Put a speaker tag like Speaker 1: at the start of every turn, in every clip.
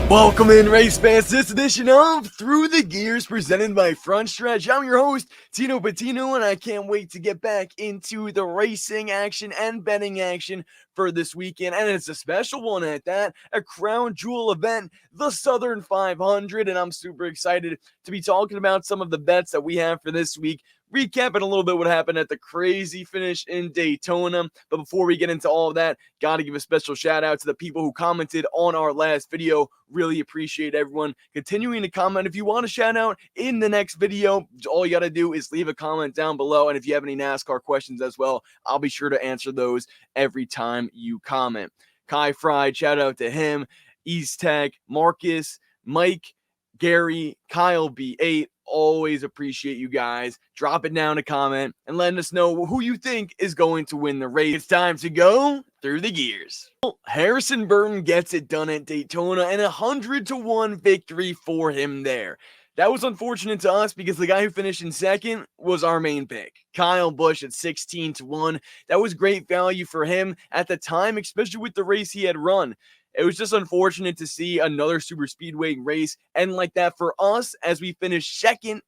Speaker 1: Welcome in, race fans, to this edition of Through the Gears, presented by Front Stretch. I'm your host, Tino Pattigno, and I can't wait to get back into the racing action and betting action for this weekend. And it's a special one at that, a crown jewel event, the Southern 500. And I'm super excited to be talking about some of the bets that we have for this week, recapping a little bit what happened at the crazy finish in Daytona. But before we get into all of that, got to give a special shout out to the people who commented on our last video. Really appreciate everyone continuing to comment. If you want a shout out in the next video, all you got to do is leave a comment down below. And if you have any NASCAR questions as well, I'll be sure to answer those every time you comment. Kai Fried, shout out to him. East Tech, Marcus, Mike, Gary, Kyle B8. Always appreciate you guys dropping down a comment and letting us know who you think is going to win the race. It's time to go through the gears. Harrison Burton gets it done at Daytona, and 100-1 victory for him there. That was unfortunate to us because the guy who finished in second was our main pick, Kyle Busch, at 16-1. That was great value for him at the time, especially with the race he had run. It was just unfortunate to see another super speedway race end like that for us as we finished second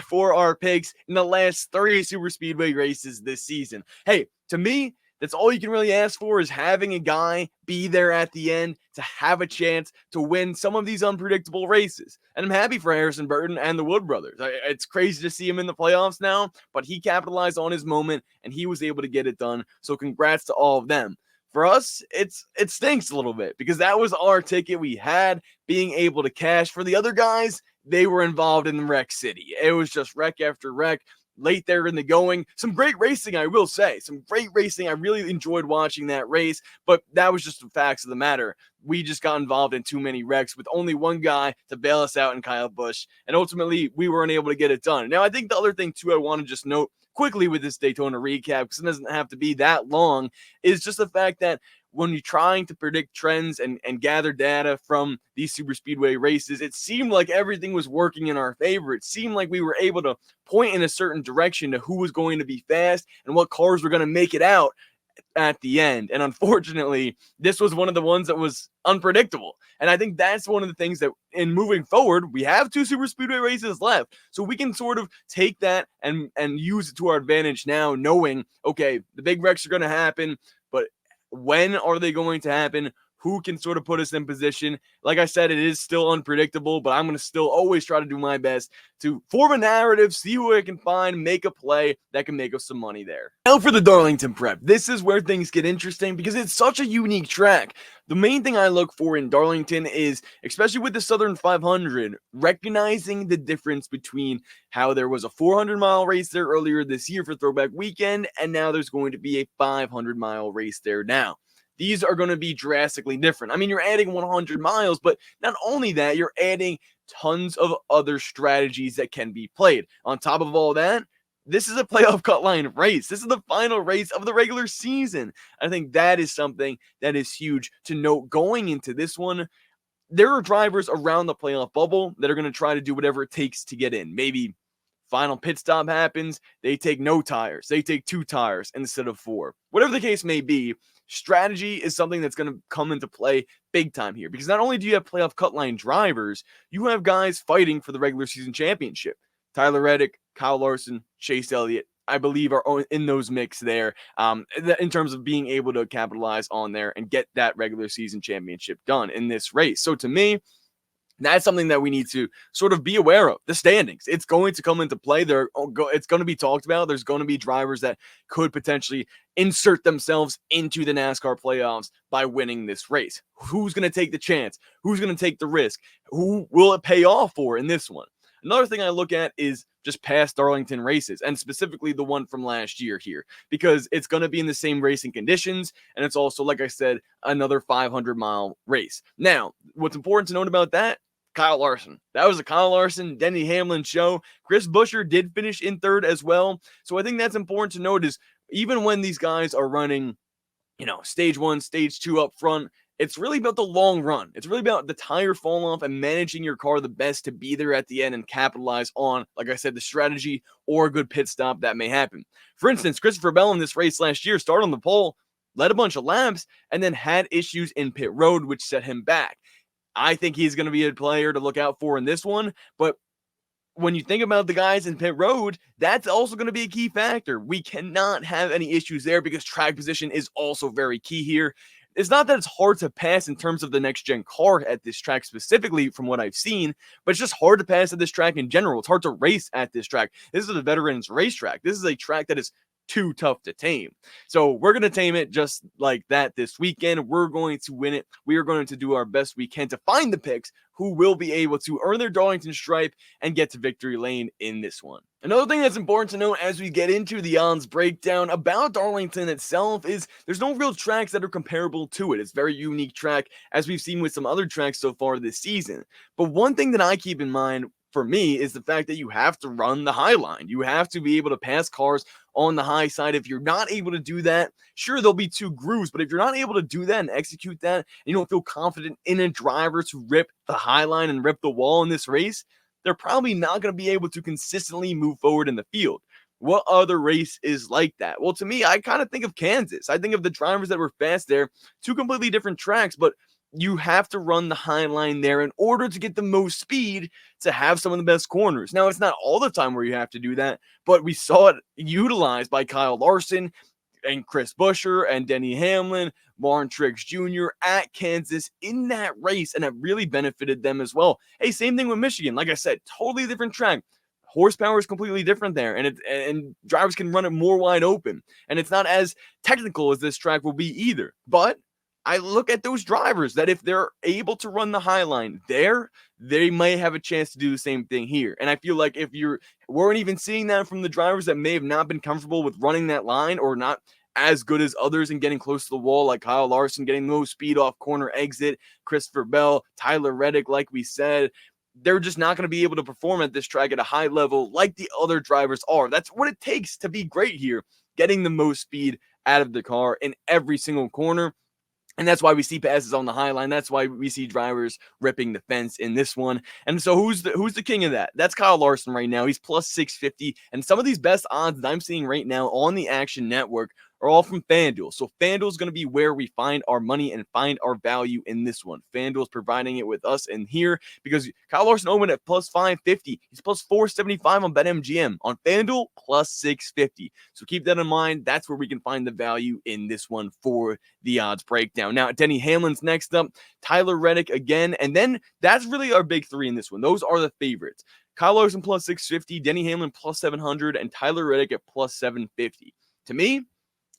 Speaker 1: for our picks in the last 3 super speedway races this season. Hey, to me, that's all you can really ask for, is having a guy be there at the end to have a chance to win some of these unpredictable races. And I'm happy for Harrison Burton and the Wood brothers. It's crazy to see him in the playoffs now, but he capitalized on his moment and he was able to get it done. So congrats to all of them. For us, it stinks a little bit because that was our ticket we had being able to cash. For the other guys, they were involved in the wreck city. It was just wreck after wreck. Late there in the going. Some great racing, I will say. Some great racing. I really enjoyed watching that race, but that was just the facts of the matter. We just got involved in too many wrecks with only one guy to bail us out in Kyle Busch, and ultimately we weren't able to get it done. Now, I think the other thing, too, I want to just note quickly with this Daytona recap, because it doesn't have to be that long, is just the fact that when you're trying to predict trends and gather data from these super speedway races, it seemed like everything was working in our favor. It seemed like we were able to point in a certain direction to who was going to be fast and what cars were going to make it out at the end. And unfortunately, this was one of the ones that was unpredictable. And I think that's one of the things that, in moving forward, we have 2 super speedway races left. So we can sort of take that and use it to our advantage now, knowing, okay, the big wrecks are going to happen, but when are they going to happen? Who can sort of put us in position? Like I said, it is still unpredictable, but I'm going to still always try to do my best to form a narrative, see who I can find, make a play that can make us some money there. Now for the Darlington prep. This is where things get interesting because it's such a unique track. The main thing I look for in Darlington is, especially with the Southern 500, recognizing the difference between how there was a 400-mile race there earlier this year for Throwback Weekend, and now there's going to be a 500-mile race there now. These are going to be drastically different. I mean, you're adding 100 miles, but not only that, you're adding tons of other strategies that can be played. On top of all that, this is a playoff cut line race. This is the final race of the regular season. I think that is something that is huge to note going into this one. There are drivers around the playoff bubble that are going to try to do whatever it takes to get in. Maybe final pit stop happens, they take no tires. They take 2 tires instead of 4. Whatever the case may be, strategy is something that's going to come into play big time here, because not only do you have playoff cut line drivers, you have guys fighting for the regular season championship. Tyler Reddick, Kyle Larson, Chase Elliott, I believe, are in those mix there in terms of being able to capitalize on there and get that regular season championship done in this race. So to me, that's something that we need to sort of be aware of. The standings, it's going to come into play. It's going to be talked about. There's going to be drivers that could potentially insert themselves into the NASCAR playoffs by winning this race. Who's going to take the chance? Who's going to take the risk? Who will it pay off for in this one? Another thing I look at is just past Darlington races, and specifically the one from last year here, because it's going to be in the same racing conditions, and it's also, like I said, another 500-mile race. Now, what's important to note about that, Kyle Larson. That was a Kyle Larson, Denny Hamlin show. Chris Buescher did finish in third as well. So I think that's important to note, is even when these guys are running, stage 1, stage 2 up front, it's really about the long run. It's really about the tire fall off and managing your car the best to be there at the end and capitalize on, like I said, the strategy or a good pit stop that may happen. For instance, Christopher Bell in this race last year started on the pole, led a bunch of laps, and then had issues in pit road, which set him back. I think he's going to be a player to look out for in this one. But when you think about the guys in pit road, that's also going to be a key factor. We cannot have any issues there because track position is also very key here. It's not that it's hard to pass in terms of the next gen car at this track specifically from what I've seen, but it's just hard to pass at this track in general. It's hard to race at this track. This is a veterans racetrack. This is a track that is too tough to tame. So we're going to tame it just like that this weekend. We're going to win it. We are going to do our best we can to find the picks who will be able to earn their Darlington stripe and get to victory lane in this one. Another thing that's important to note as we get into the odds breakdown about Darlington itself is there's no real tracks that are comparable to it. It's a very unique track, as we've seen with some other tracks so far this season. But one thing that I keep in mind for me is the fact that you have to run the high line. You have to be able to pass cars on the high side. If you're not able to do that, sure, there'll be two grooves, but if you're not able to do that and execute that, and you don't feel confident in a driver to rip the high line and rip the wall in this race, they're probably not going to be able to consistently move forward in the field. What other race is like that? Well, to me, I kind of think of Kansas. I think of the drivers that were fast there, two completely different tracks, but you have to run the high line there in order to get the most speed to have some of the best corners. Now, it's not all the time where you have to do that, but we saw it utilized by Kyle Larson and Chris Buescher and Denny Hamlin, Martin Truex Jr. at Kansas in that race, and it really benefited them as well. Hey, same thing with Michigan. Like I said, totally different track. Horsepower is completely different there, and drivers can run it more wide open, and it's not as technical as this track will be either. But I look at those drivers that if they're able to run the high line there, they may have a chance to do the same thing here. And I feel like if you weren't even seeing that from the drivers that may have not been comfortable with running that line or not as good as others and getting close to the wall, like Kyle Larson getting no speed off corner exit, Christopher Bell, Tyler Reddick, like we said, they're just not going to be able to perform at this track at a high level like the other drivers are. That's what it takes to be great here, getting the most speed out of the car in every single corner. And that's why we see passes on the high line. That's why we see drivers ripping the fence in this one. And so who's the king of that? That's Kyle Larson right now. He's plus 650. And some of these best odds that I'm seeing right now on the Action Network are all from FanDuel. So FanDuel is going to be where we find our money and find our value in this one. FanDuel is providing it with us in here because Kyle Larson opened at plus 550. He's plus 475 on BetMGM. On FanDuel, plus 650. So keep that in mind. That's where we can find the value in this one for the odds breakdown. Now, Denny Hamlin's next up, Tyler Reddick again, and then that's really our big three in this one. Those are the favorites. Kyle Larson plus 650, Denny Hamlin plus 700, and Tyler Reddick at plus 750. To me,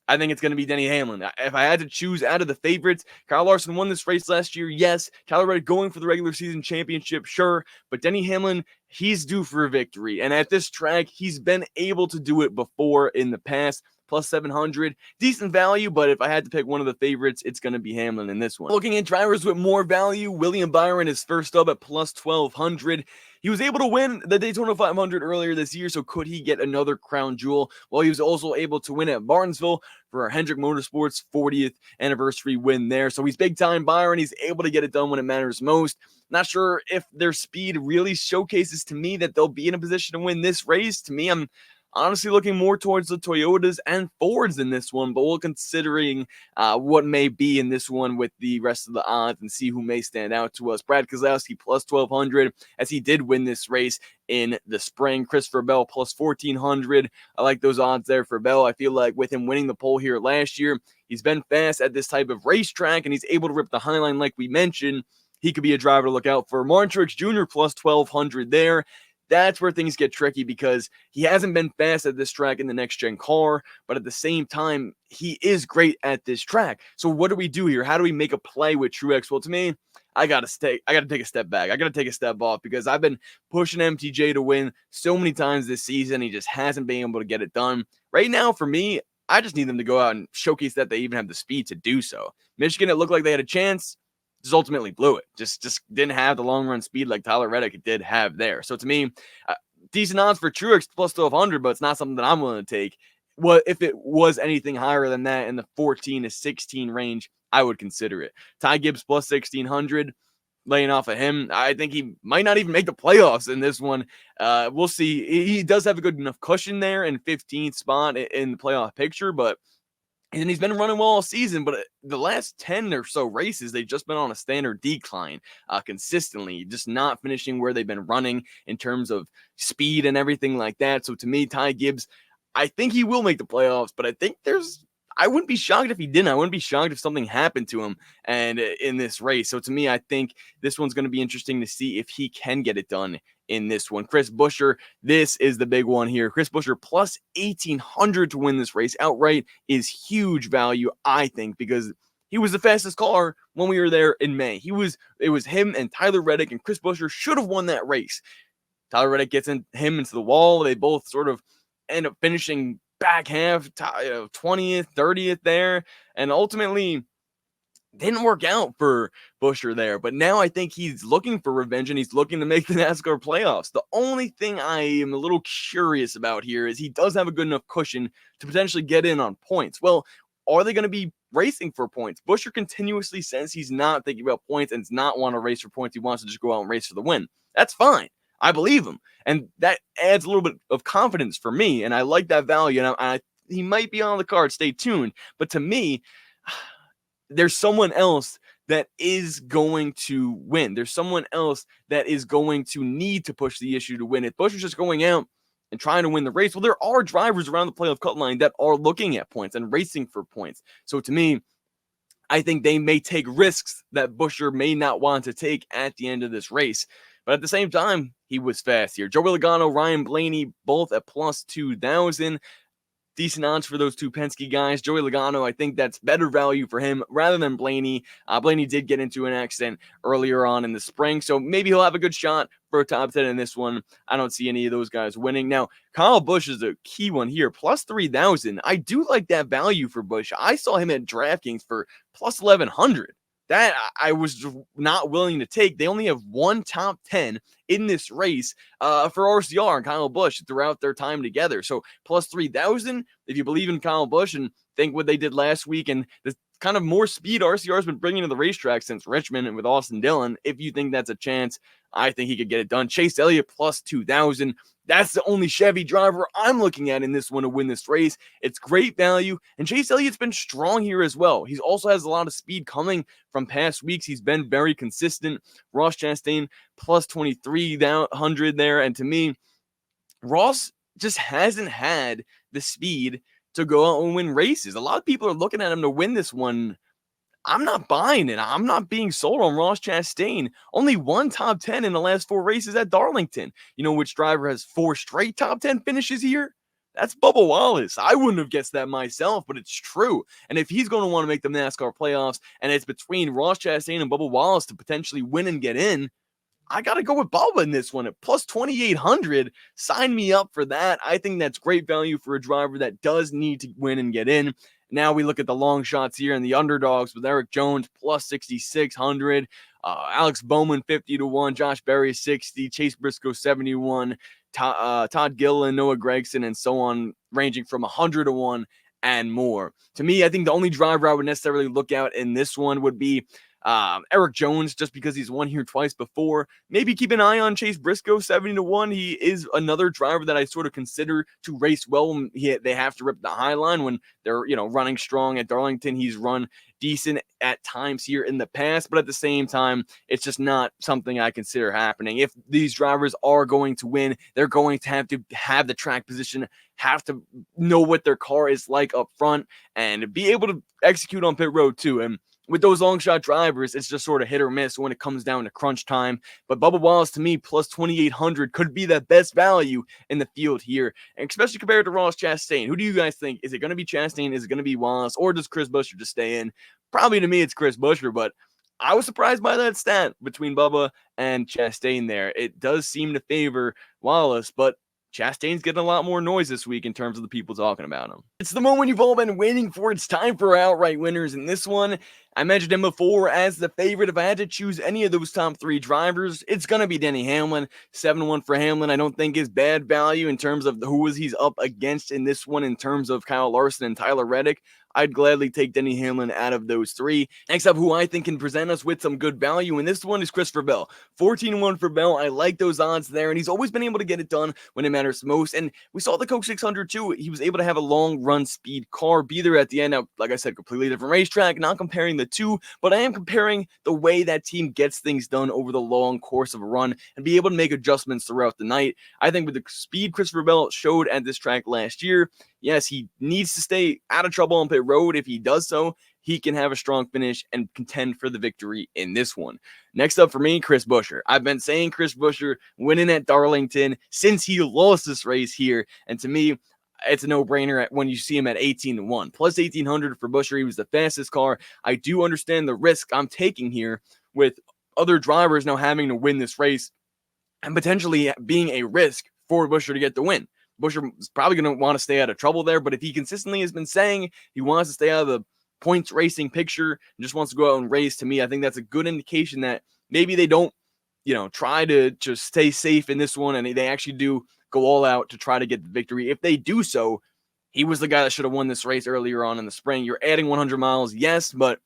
Speaker 1: I think it's going to be Denny Hamlin. If I had to choose out of the favorites, Kyle Larson won this race last year, yes. Tyler Reddick going for the regular season championship, sure. But Denny Hamlin, he's due for a victory. And at this track, he's been able to do it before in the past. Plus 700, decent value, but if I had to pick one of the favorites, it's going to be Hamlin in this one. Looking at drivers with more value, William Byron is first up at plus 1,200. He was able to win the Daytona 500 earlier this year, so could he get another crown jewel? Well, he was also able to win at Martinsville for our Hendrick Motorsports 40th anniversary win there. So he's big time Byron. He's able to get it done when it matters most. Not sure if their speed really showcases to me that they'll be in a position to win this race. To me, I'm honestly looking more towards the Toyotas and Fords in this one, but we'll considering what may be in this one with the rest of the odds and see who may stand out to us. Brad Keselowski plus 1,200 as he did win this race in the spring. Christopher Bell plus 1,400. I like those odds there for Bell. I feel like with him winning the pole here last year, he's been fast at this type of racetrack and he's able to rip the high line like we mentioned. He could be a driver to look out for. Martin Truex Jr. plus 1,200 there. That's where things get tricky because he hasn't been fast at this track in the next-gen car, but at the same time, he is great at this track. So what do we do here? How do we make a play with Truex? Well, to me, I got to take a step back. I got to take a step off because I've been pushing MTJ to win so many times this season. He just hasn't been able to get it done. Right now, for me, I just need them to go out and showcase that they even have the speed to do so. Michigan, it looked like they had a chance. Just ultimately blew it. Just didn't have the long run speed like Tyler Reddick did have there. So to me, decent odds for Truex plus 1,200, but it's not something that I'm willing to take. Well, if it was anything higher than that in the 14 to 16 range, I would consider it. Ty Gibbs plus 1,600, laying off of him. I think he might not even make the playoffs in this one. We'll see. He does have a good enough cushion there in 15th spot in the playoff picture, but And he's been running well all season, but the last 10 or so races, they've just been on a standard decline consistently, just not finishing where they've been running in terms of speed and everything like that. So to me, Ty Gibbs, I think he will make the playoffs, but I wouldn't be shocked if he didn't. I wouldn't be shocked if something happened to him and in this race. So to me, I think this one's going to be interesting to see if he can get it done in this one. Chris Buescher, this is the big one here. Chris Buescher plus 1,800 to win this race outright is huge value, I think, because he was the fastest car when we were there in May. It was him and Tyler Reddick, and Chris Buescher should have won that race. Tyler Reddick gets him into the wall. They both sort of end up finishing back half, 20th, 30th there, and ultimately didn't work out for Buescher there. But now I think he's looking for revenge and he's looking to make the NASCAR playoffs. The only thing I am a little curious about here is he does have a good enough cushion to potentially get in on points. Well, are they going to be racing for points? Buescher continuously says he's not thinking about points and does not want to race for points. He wants to just go out and race for the win. That's fine. I believe him. And that adds a little bit of confidence for me. And I like that value. And he might be on the card. Stay tuned. But to me, there's someone else that is going to win. There's someone else that is going to need to push the issue to win. If Buescher's just going out and trying to win the race, well, there are drivers around the playoff cut line that are looking at points and racing for points. So to me, I think they may take risks that Buescher may not want to take at the end of this race. But at the same time, he was fast here. Joey Logano, Ryan Blaney, both at plus 2,000. Decent odds for those two Penske guys. Joey Logano, I think that's better value for him rather than Blaney. Blaney did get into an accident earlier on in the spring, so maybe he'll have a good shot for a top 10 in this one. I don't see any of those guys winning. Now, Kyle Busch is a key one here, plus 3,000. I do like that value for Busch. I saw him at DraftKings for plus 1,100. That I was not willing to take. They only have one top 10 in this race for RCR and Kyle Busch throughout their time together. So plus 3,000, if you believe in Kyle Busch and think what they did last week and the kind of more speed RCR has been bringing to the racetrack since Richmond and with Austin Dillon, if you think that's a chance, I think he could get it done. Chase Elliott plus 2,000. That's the only Chevy driver I'm looking at in this one to win this race. It's great value, and Chase Elliott's been strong here as well. He also has a lot of speed coming from past weeks. He's been very consistent. Ross Chastain plus 2,300 there, and to me, Ross just hasn't had the speed to go out and win races. A lot of people are looking at him to win this one. I'm not buying it. I'm not being sold on Ross Chastain. Only one top 10 in the last 4 races at Darlington. You know which driver has 4 straight top 10 finishes here? That's Bubba Wallace. I wouldn't have guessed that myself, but it's true. And if he's going to want to make the NASCAR playoffs, and it's between Ross Chastain and Bubba Wallace to potentially win and get in, I got to go with Bubba in this one at plus 2,800. Sign me up for that. I think that's great value for a driver that does need to win and get in. Now we look at the long shots here and the underdogs with Eric Jones plus 6,600, Alex Bowman 50-1, Josh Berry 60, Chase Briscoe 71, Todd Gilliland, Noah Gragson, and so on, ranging from 100-1 and more. To me, I think the only driver I would necessarily look out in this one would be Eric Jones, just because he's won here twice before. Maybe keep an eye on Chase Briscoe, 70-1. He is another driver that I sort of consider to race well when they have to rip the high line when they're, running strong at Darlington. He's run decent at times here in the past, but at the same time, it's just not something I consider happening. If these drivers are going to win, they're going to have the track position, have to know what their car is like up front, and be able to execute on pit road too. And with those long shot drivers, it's just sort of hit or miss when it comes down to crunch time. But Bubba Wallace, to me, plus 2,800 could be the best value in the field here, and especially compared to Ross Chastain. Who do you guys think? Is it going to be Chastain? Is it going to be Wallace? Or does Chris Buescher just stay in? Probably to me, it's Chris Buescher, but I was surprised by that stat between Bubba and Chastain there. It does seem to favor Wallace, but Chastain's getting a lot more noise this week in terms of the people talking about him. It's the moment you've all been waiting for. It's time for our outright winners in this one. I mentioned him before as the favorite. If I had to choose any of those top 3 drivers, it's going to be Denny Hamlin. 7-1 for Hamlin, I don't think is bad value in terms of who he's up against in this one in terms of Kyle Larson and Tyler Reddick. I'd gladly take Denny Hamlin out of those 3. Next up, who I think can present us with some good value, and this one is Christopher Bell. 14-1 for Bell. I like those odds there, and he's always been able to get it done when it matters most. And we saw the Coke 600 too. He was able to have a long run speed car be there at the end. Now, like I said, completely different racetrack, not comparing the two, but I am comparing the way that team gets things done over the long course of a run and be able to make adjustments throughout the night. I think with the speed Christopher Bell showed at this track last year, yes, he needs to stay out of trouble on pit road. If he does so, he can have a strong finish and contend for the victory in this one. Next up for me, Chris Buescher. I've been saying Chris Buescher winning at Darlington since he lost this race here. And to me, it's a no-brainer when you see him at 18-1. Plus 1,800 for Buescher. He was the fastest car. I do understand the risk I'm taking here with other drivers now having to win this race and potentially being a risk for Buescher to get the win. Buescher is probably going to want to stay out of trouble there, but if he consistently has been saying he wants to stay out of the points racing picture and just wants to go out and race, to me, I think that's a good indication that maybe they don't, try to just stay safe in this one and they actually do go all out to try to get the victory. If they do so, he was the guy that should have won this race earlier on in the spring. You're adding 100 miles, yes, but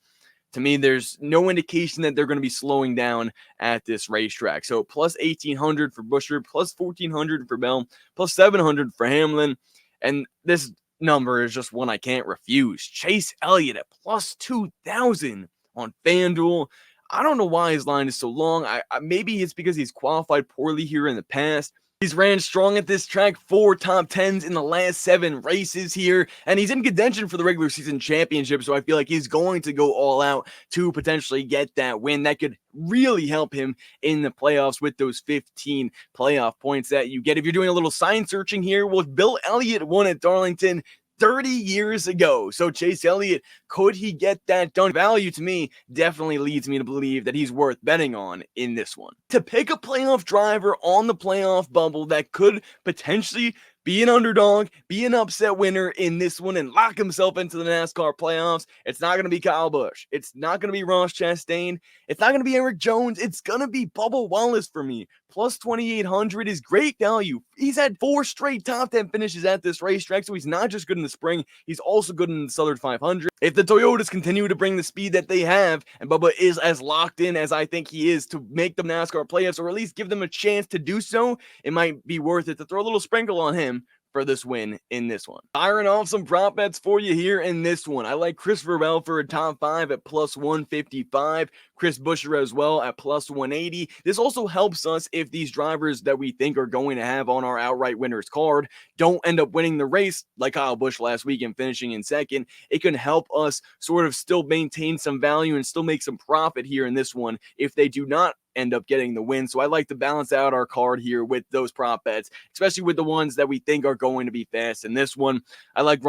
Speaker 1: to me, there's no indication that they're going to be slowing down at this racetrack. So plus 1,800 for Buescher, plus 1,400 for Bell, plus 700 for Hamlin. And this number is just one I can't refuse. Chase Elliott at plus 2,000 on FanDuel. I don't know why his line is so long. Maybe it's because he's qualified poorly here in the past. He's ran strong at this track, 4 top 10s in the last 7 races here, and he's in contention for the regular season championship, so I feel like he's going to go all out to potentially get that win. That could really help him in the playoffs with those 15 playoff points that you get. If you're doing a little sign searching here, well, Bill Elliott won at Darlington 30 years ago. So Chase Elliott, could he get that done? Value to me definitely leads me to believe that he's worth betting on in this one. To pick a playoff driver on the playoff bubble that could potentially be an underdog, be an upset winner in this one, and lock himself into the NASCAR playoffs, it's not going to be Kyle Busch. It's not going to be Ross Chastain. It's not going to be Eric Jones. It's going to be Bubba Wallace for me. Plus 2,800 is great value. He's had 4 straight top 10 finishes at this racetrack, so he's not just good in the spring, he's also good in the Southern 500. If the Toyotas continue to bring the speed that they have, and Bubba is as locked in as I think he is to make the NASCAR playoffs, or at least give them a chance to do so, it might be worth it to throw a little sprinkle on him for this win in this one. Firing off some prop bets for you here in this one. I like Christopher Bell for a top 5 at plus 155. Chris Buescher as well at plus 180. This also helps us if these drivers that we think are going to have on our outright winners card don't end up winning the race like Kyle Busch last week and finishing in second. It can help us sort of still maintain some value and still make some profit here in this one if they do not end up getting the win. So I like to balance out our card here with those prop bets, especially with the ones that we think are going to be fast. In this one, I like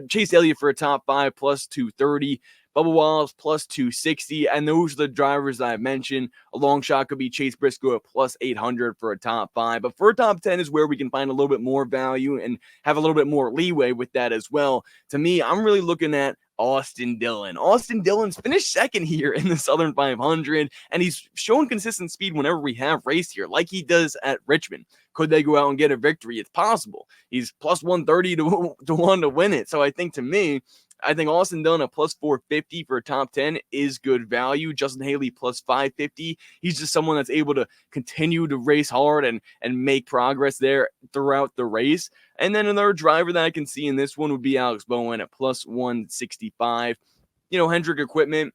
Speaker 1: Chase Elliott for a top 5 plus 230. Bubba Wallace plus 260, and those are the drivers that I mentioned. A long shot could be Chase Briscoe at plus 800 for a top 5, but for a top 10 is where we can find a little bit more value and have a little bit more leeway with that as well. To me, I'm really looking at Austin Dillon. Austin Dillon's finished second here in the Southern 500, and he's shown consistent speed whenever we have raced here, like he does at Richmond. Could they go out and get a victory? It's possible. He's plus 130 to 1 to win it. So I think Austin Dillon at plus 450 for a top 10 is good value. Justin Haley plus 550. He's just someone that's able to continue to race hard and make progress there throughout the race. And then another driver that I can see in this one would be Alex Bowman at plus 165. Hendrick Equipment.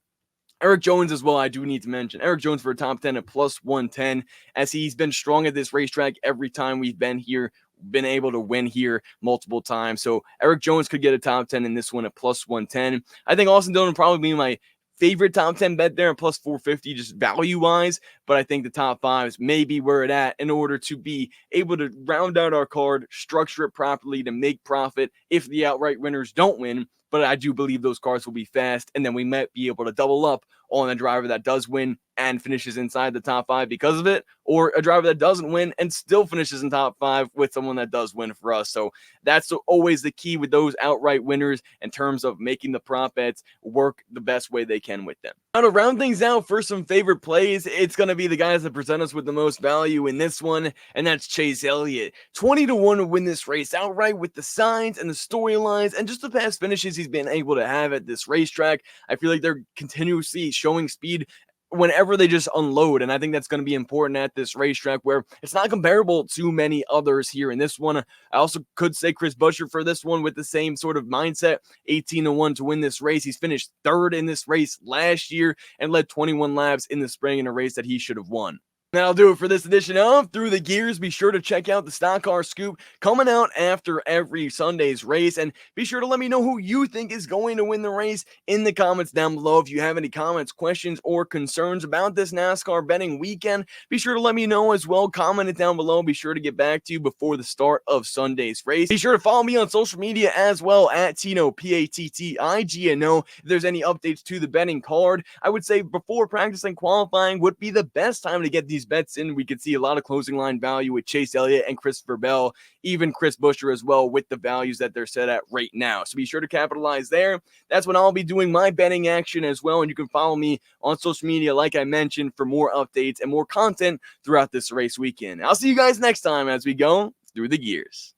Speaker 1: Eric Jones as well, I do need to mention. Eric Jones for a top 10 at plus 110, as he's been strong at this racetrack every time we've been here, been able to win here multiple times. So Eric Jones could get a top 10 in this one at plus 110. I think Austin Dillon would probably be my favorite top 10 bet there at plus 450, just value-wise. but I think the top fives may be where it's at in order to be able to round out our card, structure it properly to make profit if the outright winners don't win. But I do believe those cars will be fast, and then we might be able to double up on a driver that does win and finishes inside the top five because of it, or a driver that doesn't win and still finishes in top five with someone that does win for us. So that's always the key with those outright winners in terms of making the prop bets work the best way they can with them. Now, to round things out for some favorite plays, it's going to be the guys that present us with the most value in this one, and that's Chase Elliott. 20-1 to win this race outright with the signs and the storylines and just the past finishes he's been able to have at this racetrack. I feel like they're continuously showing speed whenever they just unload. And I think that's going to be important at this racetrack where it's not comparable to many others here in this one. I also could say Kyle Busch for this one with the same sort of mindset, 18-1 to win this race. He's finished third in this race last year and led 21 laps in the spring in a race that he should have won. That'll do it for this edition of Through the Gears. Be sure to check out the Stock Car Scoop coming out after every Sunday's race. And be sure to let me know who you think is going to win the race in the comments down below. If you have any comments, questions, or concerns about this NASCAR betting weekend, be sure to let me know as well. Comment it down below. Be sure to get back to you before the start of Sunday's race. Be sure to follow me on social media as well at Tino, Pattigno. If there's any updates to the betting card, I would say before practice and qualifying would be the best time to get these bets in. We could see a lot of closing line value with Chase Elliott and Christopher Bell, even Kyle Busch as well, with the values that they're set at right now. So be sure to capitalize there. That's when I'll be doing my betting action as well. And you can follow me on social media, like I mentioned, for more updates and more content throughout this race weekend. I'll see you guys next time as we go through the gears.